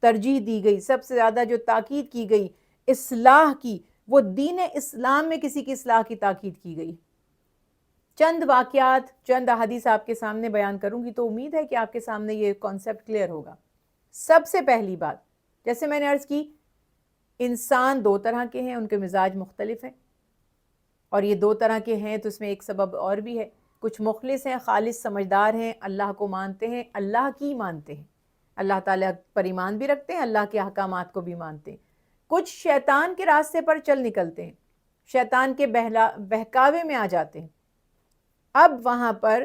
ترجیح دی گئی، سب سے زیادہ جو تاکید کی گئی اصلاح کی، وہ دین اسلام میں کسی کی اصلاح کی تاکید کی گئی۔ چند واقعات، چند احادیث آپ کے سامنے بیان کروں گی تو امید ہے کہ آپ کے سامنے یہ کانسیپٹ کلیئر ہوگا۔ سب سے پہلی بات، جیسے میں نے عرض کی، انسان دو طرح کے ہیں، ان کے مزاج مختلف ہیں، اور یہ دو طرح کے ہیں تو اس میں ایک سبب اور بھی ہے۔ کچھ مخلص ہیں، خالص سمجھدار ہیں، اللہ کو مانتے ہیں، اللہ کی مانتے ہیں، اللہ تعالیٰ پر ایمان بھی رکھتے ہیں، اللہ کے احکامات کو بھی مانتے ہیں۔ کچھ شیطان کے راستے پر چل نکلتے ہیں، شیطان کے بہکاوے میں آ جاتے ہیں۔ اب وہاں پر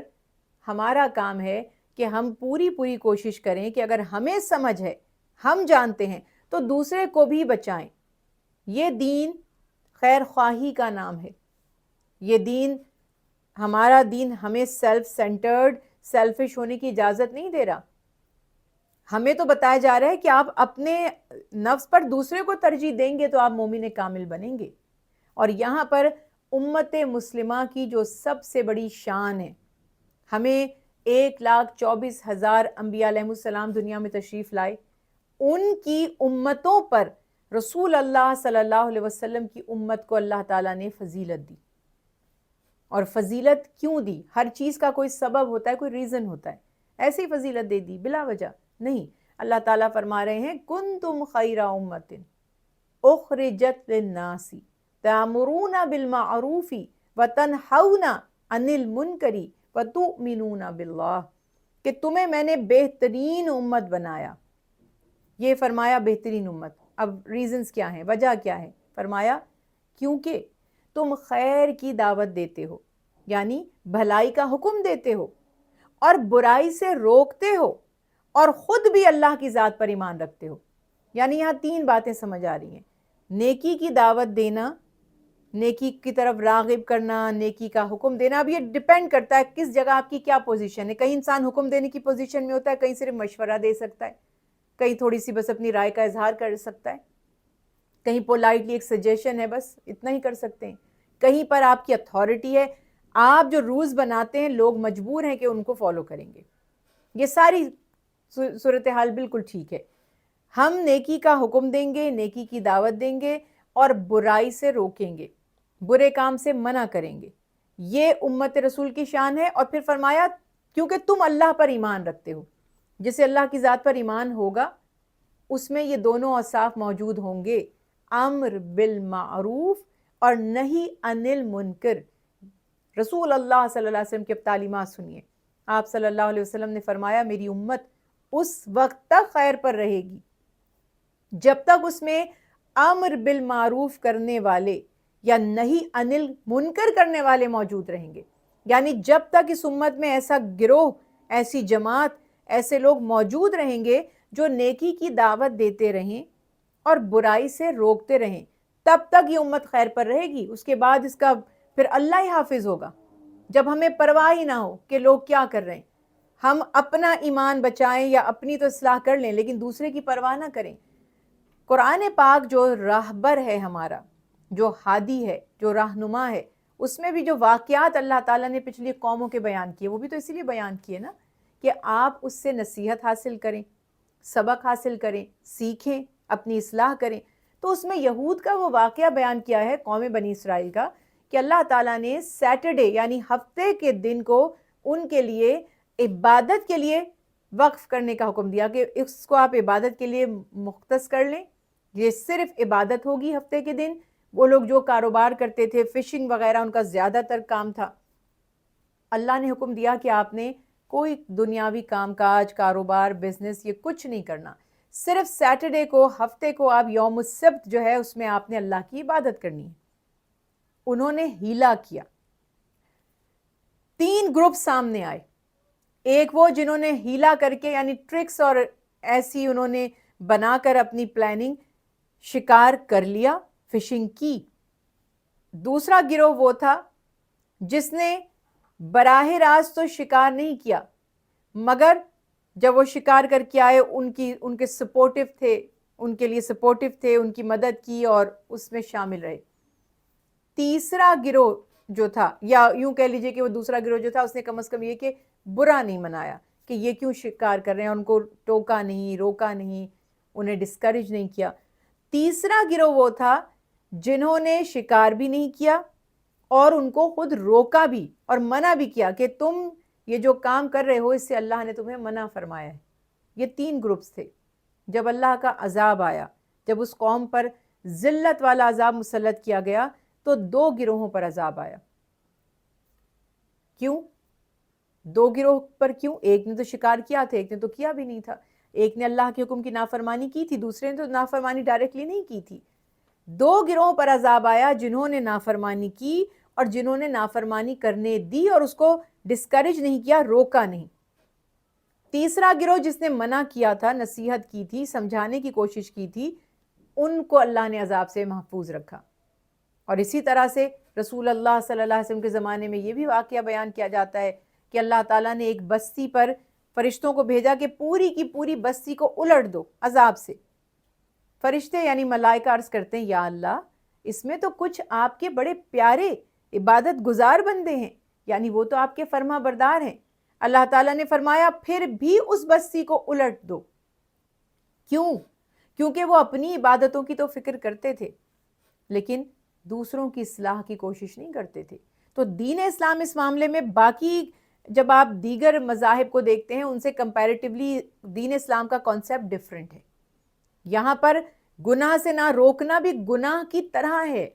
ہمارا کام ہے کہ ہم پوری کوشش کریں کہ اگر ہمیں سمجھ ہے، ہم جانتے ہیں، تو دوسرے کو بھی بچائیں۔ یہ دین خیر خواہی کا نام ہے۔ یہ دین، ہمارا دین ہمیں سیلف سینٹرڈ، سیلفش ہونے کی اجازت نہیں دے رہا۔ ہمیں تو بتایا جا رہا ہے کہ آپ اپنے نفس پر دوسرے کو ترجیح دیں گے تو آپ مومن کامل بنیں گے۔ اور یہاں پر امت مسلمہ کی جو سب سے بڑی شان ہے، ہمیں 1,24,000 انبیاء علیہ السلام دنیا میں تشریف لائے، ان کی امتوں پر رسول اللہ صلی اللہ علیہ وسلم کی امت کو اللہ تعالیٰ نے فضیلت دی۔ اور فضیلت کیوں دی؟ ہر چیز کا کوئی سبب ہوتا ہے، کوئی ریزن ہوتا ہے، ایسے ہی فضیلت دے دی بلا وجہ نہیں۔ اللہ تعالیٰ فرما رہے ہیں کنتم خیر امت اخرجت للناس تأمرون بالمعروف وتنہون عن المنکر وتؤمنون باللہ، کہ تمہیں میں نے بہترین امت بنایا۔ یہ فرمایا بہترین امت۔ اب ریزنز کیا ہیں، وجہ کیا ہے؟ فرمایا کیونکہ تم خیر کی دعوت دیتے ہو، یعنی بھلائی کا حکم دیتے ہو، اور برائی سے روکتے ہو، اور خود بھی اللہ کی ذات پر ایمان رکھتے ہو۔ یعنی یہاں تین باتیں سمجھ آ رہی ہیں۔ نیکی کی دعوت دینا، نیکی کی طرف راغب کرنا، نیکی کا حکم دینا۔ اب یہ ڈیپینڈ کرتا ہے کس جگہ آپ کی کیا پوزیشن ہے۔ کہیں انسان حکم دینے کی پوزیشن میں ہوتا ہے، کہیں صرف مشورہ دے سکتا ہے، کہیں تھوڑی سی بس اپنی رائے کا اظہار کر سکتا ہے، کہیں پولائٹلی ایک سجیشن ہے، بس اتنا ہی کر سکتے ہیں۔ کہیں پر آپ کی اتھارٹی ہے، آپ جو رولز بناتے ہیں لوگ مجبور ہیں کہ ان کو فالو کریں گے۔ یہ ساری صورتحال بالکل ٹھیک ہے۔ ہم نیکی کا حکم دیں گے، نیکی کی دعوت دیں گے، اور برائی سے روکیں گے، برے کام سے منع کریں گے۔ یہ امت رسول کی شان ہے۔ اور پھر فرمایا کیونکہ تم اللہ پر ایمان رکھتے ہو۔ جسے اللہ کی ذات پر ایمان ہوگا اس میں یہ دونوں اوصاف موجود ہوں گے، امر بالمعروف اور نہی عن المنکر۔ رسول اللہ صلی اللہ علیہ وسلم کی تعلیمات سنیے۔ آپ صلی اللہ علیہ وسلم نے فرمایا میری امت اس وقت تک خیر پر رہے گی جب تک اس میں امر بالمعروف کرنے والے یا نہی عن المنکر کرنے والے موجود رہیں گے۔ یعنی جب تک اس امت میں ایسا گروہ، ایسی جماعت، ایسے لوگ موجود رہیں گے جو نیکی کی دعوت دیتے رہیں اور برائی سے روکتے رہیں، تب تک یہ امت خیر پر رہے گی۔ اس کے بعد اس کا پھر اللہ ہی حافظ ہوگا، جب ہمیں پرواہ ہی نہ ہو کہ لوگ کیا کر رہے ہیں۔ ہم اپنا ایمان بچائیں یا اپنی تو اصلاح کر لیں لیکن دوسرے کی پرواہ نہ کریں۔ قرآن پاک جو راہبر ہے ہمارا، جو ہادی ہے، جو رہنما ہے، اس میں بھی جو واقعات اللہ تعالیٰ نے پچھلی قوموں کے بیان کیے وہ بھی تو اسی لیے بیان کیے نا کہ آپ اس سے نصیحت حاصل کریں، سبق حاصل کریں، سیکھیں، اپنی اصلاح کریں۔ تو اس میں یہود کا وہ واقعہ بیان کیا ہے، قوم بنی اسرائیل کا، کہ اللہ تعالیٰ نے سیٹرڈے یعنی ہفتے کے دن کو ان کے لیے عبادت کے لیے وقف کرنے کا حکم دیا کہ اس کو آپ عبادت کے لیے مختص کر لیں، یہ صرف عبادت ہوگی ہفتے کے دن۔ وہ لوگ جو کاروبار کرتے تھے، فشنگ وغیرہ ان کا زیادہ تر کام تھا، اللہ نے حکم دیا کہ آپ نے کوئی دنیاوی کام کاج، کاروبار، بزنس، یہ کچھ نہیں کرنا، صرف سیٹرڈے کو، ہفتے کو آپ یوم السبت جو ہے اس میں آپ نے اللہ کی عبادت کرنی ہے۔ انہوں نے ہیلا کیا۔ تین گروپ سامنے آئے، ایک وہ جنہوں نے ہیلا کر کے یعنی ٹرکس اور ایسی انہوں نے بنا کر اپنی پلاننگ شکار کر لیا، فشنگ کی۔ دوسرا گروہ وہ تھا جس نے براہ راست تو شکار نہیں کیا، مگر جب وہ شکار کر کے آئے ان کے سپورٹیو تھے، ان کے لیے سپورٹیو تھے، ان کی مدد کی اور اس میں شامل رہے۔ تیسرا گروہ جو تھا، یا یوں کہہ لیجئے کہ وہ دوسرا گروہ جو تھا، اس نے کم از کم یہ کہ برا نہیں منایا کہ یہ کیوں شکار کر رہے ہیں، ان کو ٹوکا نہیں، روکا نہیں، انہیں ڈسکریج نہیں کیا۔ تیسرا گروہ وہ تھا جنہوں نے شکار بھی نہیں کیا اور ان کو خود روکا بھی اور منع بھی کیا کہ تم یہ جو کام کر رہے ہو اس سے اللہ نے تمہیں منع فرمایا ہے۔ یہ 3 گروپس تھے۔ جب اللہ کا عذاب آیا، جب اس قوم پر ذلت والا عذاب مسلط کیا گیا تو 2 گروہوں پر عذاب آیا۔ کیوں 2 گروہ پر؟ کیوں؟ ایک نے تو شکار کیا تھا، ایک نے تو کیا بھی نہیں تھا۔ ایک نے اللہ کے حکم کی نافرمانی کی تھی، دوسرے نے تو نافرمانی ڈائریکٹلی نہیں کی تھی۔ 2 گروہوں پر عذاب آیا، جنہوں نے نافرمانی کی اور جنہوں نے نافرمانی کرنے دی اور اس کو ڈسکریج نہیں کیا، روکا نہیں۔ تیسرا گروہ جس نے منع کیا تھا، نصیحت کی تھی، سمجھانے کی کوشش کی تھی، ان کو اللہ نے عذاب سے محفوظ رکھا۔ اور اسی طرح سے رسول اللہ صلی اللہ علیہ وسلم کے زمانے میں یہ بھی واقعہ بیان کیا جاتا ہے کہ اللہ تعالیٰ نے ایک بستی پر فرشتوں کو بھیجا کہ پوری کی پوری بستی کو الٹ دو عذاب سے۔ فرشتے یعنی ملائکہ عرض کرتے ہیں یا اللہ اس میں تو کچھ آپ کے بڑے پیارے عبادت گزار بندے ہیں، یعنی وہ تو آپ کے فرما بردار ہیں۔ اللہ تعالیٰ نے فرمایا پھر بھی اس بستی کو الٹ دو۔ کیوں؟ کیونکہ وہ اپنی عبادتوں کی تو فکر کرتے تھے لیکن دوسروں کی اصلاح کی کوشش نہیں کرتے تھے۔ تو دین اسلام اس معاملے میں باقی جب آپ دیگر مذاہب کو دیکھتے ہیں ان سے کمپیریٹیولی دین اسلام کا کانسیپٹ ڈیفرنٹ ہے۔ یہاں پر گناہ سے نہ روکنا بھی گناہ کی طرح ہے۔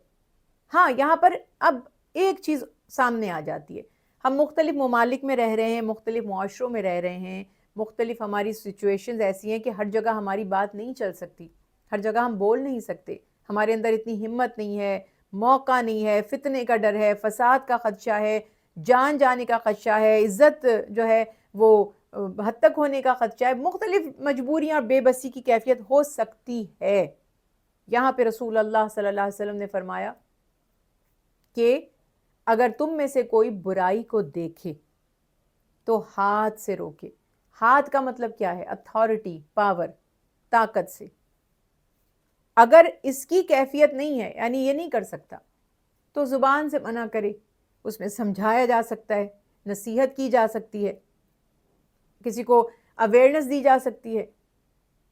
ہاں یہاں پر اب ایک چیز سامنے آ جاتی ہے، ہم مختلف ممالک میں رہ رہے ہیں، مختلف معاشروں میں رہ رہے ہیں، مختلف ہماری سچویشنز ایسی ہیں کہ ہر جگہ ہماری بات نہیں چل سکتی، ہر جگہ ہم بول نہیں سکتے، ہمارے اندر اتنی ہمت نہیں ہے، موقع نہیں ہے، فتنے کا ڈر ہے، فساد کا خدشہ ہے، جان جانے کا خدشہ ہے، عزت جو ہے وہ حد تک ہونے کا خدشہ ہے، مختلف مجبوریاں اور بے بسی کی کیفیت ہو سکتی ہے۔ یہاں پہ رسول اللہ صلی اللہ علیہ وسلم نے فرمایا کہ اگر تم میں سے کوئی برائی کو دیکھے تو ہاتھ سے روکے۔ ہاتھ کا مطلب کیا ہے؟ اتھارٹی، پاور، طاقت سے۔ اگر اس کی کیفیت نہیں ہے یعنی یہ نہیں کر سکتا تو زبان سے منع کرے، اس میں سمجھایا جا سکتا ہے، نصیحت کی جا سکتی ہے، کسی کو اویئرنس دی جا سکتی ہے،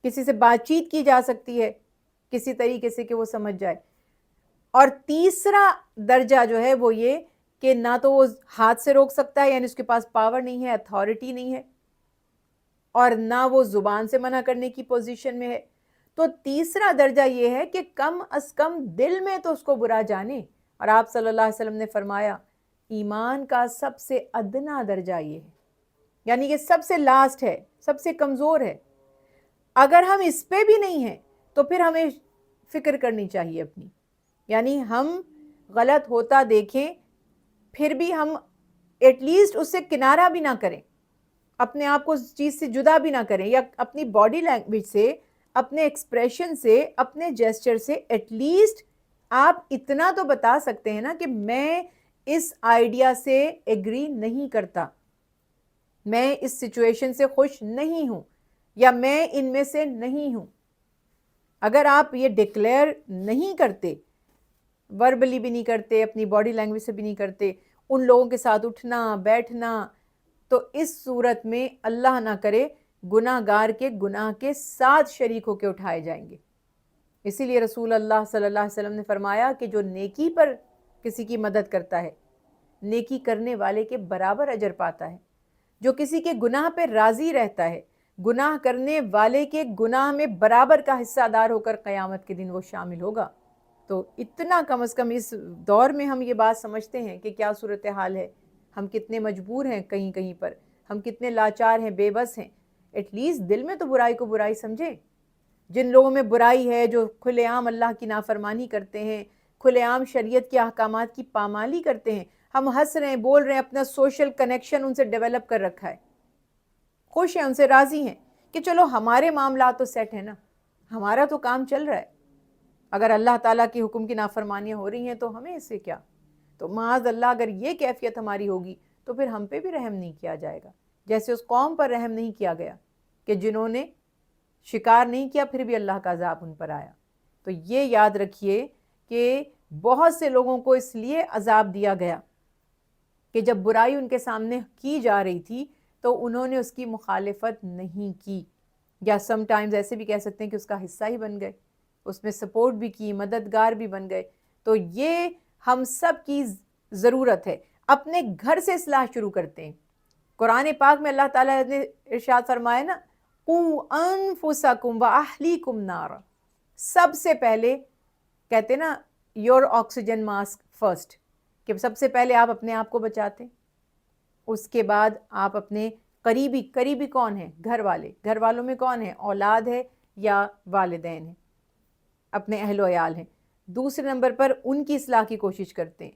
کسی سے بات چیت کی جا سکتی ہے کسی طریقے سے کہ وہ سمجھ جائے۔ اور تیسرا درجہ جو ہے وہ یہ کہ نہ تو وہ ہاتھ سے روک سکتا ہے یعنی اس کے پاس پاور نہیں ہے، اتھارٹی نہیں ہے، اور نہ وہ زبان سے منع کرنے کی پوزیشن میں ہے۔ تو تیسرا درجہ یہ ہے کہ کم از کم دل میں تو اس کو برا جانے۔ اور آپ صلی اللہ علیہ وسلم نے فرمایا ایمان کا سب سے ادنا درجہ یہ ہے، یعنی یہ سب سے لاسٹ ہے، سب سے کمزور ہے۔ اگر ہم اس پہ بھی نہیں ہیں تو پھر ہمیں فکر کرنی چاہیے اپنی، یعنی ہم غلط ہوتا دیکھیں پھر بھی ہم ایٹ لیسٹ اس سے کنارہ بھی نہ کریں، اپنے آپ کو اس چیز سے جدا بھی نہ کریں، یا اپنی باڈی لینگویج سے، اپنے ایکسپریشن سے، اپنے جیسچر سے ایٹ لیسٹ آپ اتنا تو بتا سکتے ہیں نا کہ میں اس آئیڈیا سے ایگری نہیں کرتا، میں اس سچویشن سے خوش نہیں ہوں، یا میں ان میں سے نہیں ہوں۔ اگر آپ یہ ڈکلیئر نہیں کرتے، وربلی بھی نہیں کرتے، اپنی باڈی لینگویج سے بھی نہیں کرتے، ان لوگوں کے ساتھ اٹھنا بیٹھنا، تو اس صورت میں اللہ نہ کرے گناہ گار کے گناہ کے ساتھ شریک ہو کے اٹھائے جائیں گے۔ اسی لیے رسول اللہ صلی اللہ علیہ وسلم نے فرمایا کہ جو نیکی پر کسی کی مدد کرتا ہے نیکی کرنے والے کے برابر اجر پاتا ہے، جو کسی کے گناہ پہ راضی رہتا ہے گناہ کرنے والے کے گناہ میں برابر کا حصہ دار ہو کر قیامت کے دن وہ شامل ہوگا۔ تو اتنا کم از کم اس دور میں ہم یہ بات سمجھتے ہیں کہ کیا صورتحال ہے، ہم کتنے مجبور ہیں، کہیں کہیں پر ہم کتنے لاچار ہیں، بے بس ہیں۔ ایٹ لیسٹ دل میں تو برائی کو برائی سمجھیں۔ جن لوگوں میں برائی ہے جو کھلے عام اللہ کی نافرمانی کرتے ہیں، کھلے عام شریعت کے احکامات کی پامالی کرتے ہیں، ہم ہنس رہے ہیں، بول رہے ہیں، اپنا سوشل کنیکشن ان سے ڈیولپ کر رکھا ہے، خوش ہیں، ان سے راضی ہیں کہ چلو ہمارے معاملات تو سیٹ ہیں نا، ہمارا تو کام چل رہا ہے، اگر اللہ تعالیٰ کی حکم کی نافرمانیاں ہو رہی ہیں تو ہمیں اس سے کیا۔ تو معاذ اللہ اگر یہ کیفیت ہماری ہوگی تو پھر ہم پہ بھی رحم نہیں کیا جائے گا، جیسے اس قوم پر رحم نہیں کیا گیا کہ جنہوں نے شکار نہیں کیا پھر بھی اللہ کا عذاب ان پر آیا۔ تو یہ یاد رکھیے کہ بہت سے لوگوں کو اس لیے عذاب دیا گیا کہ جب برائی ان کے سامنے کی جا رہی تھی تو انہوں نے اس کی مخالفت نہیں کی، یا سم ٹائمز ایسے بھی کہہ سکتے ہیں کہ اس کا حصہ ہی بن گئے، اس میں سپورٹ بھی کی، مددگار بھی بن گئے. تو یہ ہم سب کی ضرورت ہے. اپنے گھر سے اصلاح شروع کرتے ہیں. قرآن پاک میں اللہ تعالیٰ نے ارشاد فرمایا نا، قُوْ أَنفُسَكُمْ وَأَهْلِيكُمْ نَارًا. سب سے پہلے کہتے نا یور آکسیجن ماسک فرسٹ، کہ سب سے پہلے آپ اپنے آپ کو بچاتے ہیں، اس کے بعد آپ اپنے قریبی کون ہیں؟ گھر والے. گھر والوں میں کون ہیں؟ اولاد ہے یا والدین ہیں، اپنے اہل و عیال ہیں. دوسرے نمبر پر ان کی اصلاح کی کوشش کرتے ہیں.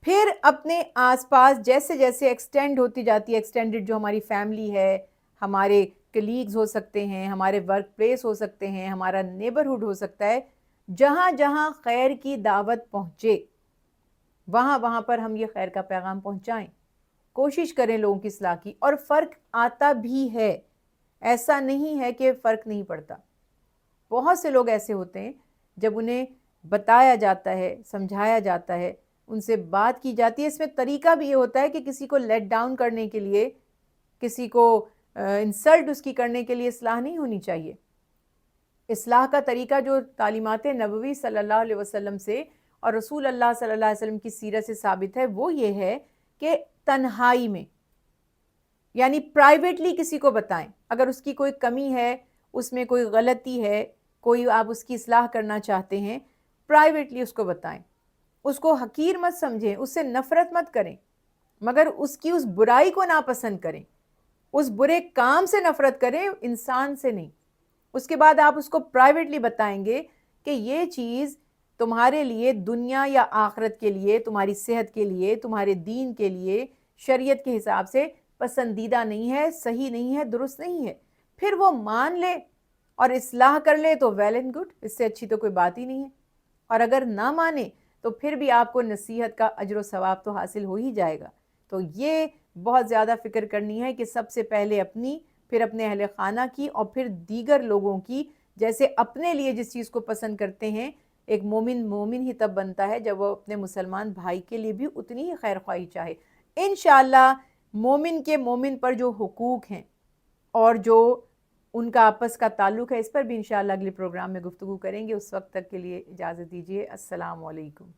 پھر اپنے آس پاس جیسے جیسے ایکسٹینڈ ہوتی جاتی ہے، ایکسٹینڈڈ جو ہماری فیملی ہے، ہمارے کلیگز ہو سکتے ہیں، ہمارے ورک پلیس ہو سکتے ہیں، ہمارا نیبرہڈ ہو سکتا ہے، جہاں جہاں خیر کی دعوت پہنچے وہاں وہاں پر ہم یہ خیر کا پیغام پہنچائیں. کوشش کریں لوگوں کی اصلاح کی. اور فرق آتا بھی ہے، ایسا نہیں ہے کہ فرق نہیں پڑتا. بہت سے لوگ ایسے ہوتے ہیں جب انہیں بتایا جاتا ہے، سمجھایا جاتا ہے، ان سے بات کی جاتی ہے، اس میں طریقہ بھی یہ ہوتا ہے کہ کسی کو لیٹ ڈاؤن کرنے کے لیے، کسی کو انسلٹ اس کی کرنے کے لیے اصلاح نہیں ہونی چاہیے. اصلاح کا طریقہ جو تعلیمات نبوی صلی اللہ علیہ وسلم سے اور رسول اللہ صلی اللہ علیہ وسلم کی سیرت سے ثابت ہے، وہ یہ ہے کہ تنہائی میں، یعنی پرائیویٹلی کسی کو بتائیں. اگر اس کی کوئی کمی ہے، اس میں کوئی غلطی ہے، کوئی آپ اس کی اصلاح کرنا چاہتے ہیں، پرائیویٹلی اس کو بتائیں. اس کو حقیر مت سمجھیں، اس سے نفرت مت کریں، مگر اس کی اس برائی کو ناپسند کریں، اس برے کام سے نفرت کریں، انسان سے نہیں. اس کے بعد آپ اس کو پرائیویٹلی بتائیں گے کہ یہ چیز تمہارے لیے دنیا یا آخرت کے لیے، تمہاری صحت کے لیے، تمہارے دین کے لیے، شریعت کے حساب سے پسندیدہ نہیں ہے، صحیح نہیں ہے، درست نہیں ہے. پھر وہ مان لے اور اصلاح کر لے تو ویل اینڈ گڈ، اس سے اچھی تو کوئی بات ہی نہیں ہے. اور اگر نہ مانے تو پھر بھی آپ کو نصیحت کا اجر و ثواب تو حاصل ہو ہی جائے گا. تو یہ بہت زیادہ فکر کرنی ہے کہ سب سے پہلے اپنی، پھر اپنے اہل خانہ کی، اور پھر دیگر لوگوں کی. جیسے اپنے لیے جس چیز کو پسند کرتے ہیں، ایک مومن ہی تب بنتا ہے جب وہ اپنے مسلمان بھائی کے لیے بھی اتنی ہی خیر خواہی چاہے. انشاءاللہ مومن کے مومن پر جو حقوق ہیں اور جو ان کا آپس کا تعلق ہے، اس پر بھی انشاءاللہ اگلے پروگرام میں گفتگو کریں گے. اس وقت تک کے لیے اجازت دیجیے. السلام علیکم.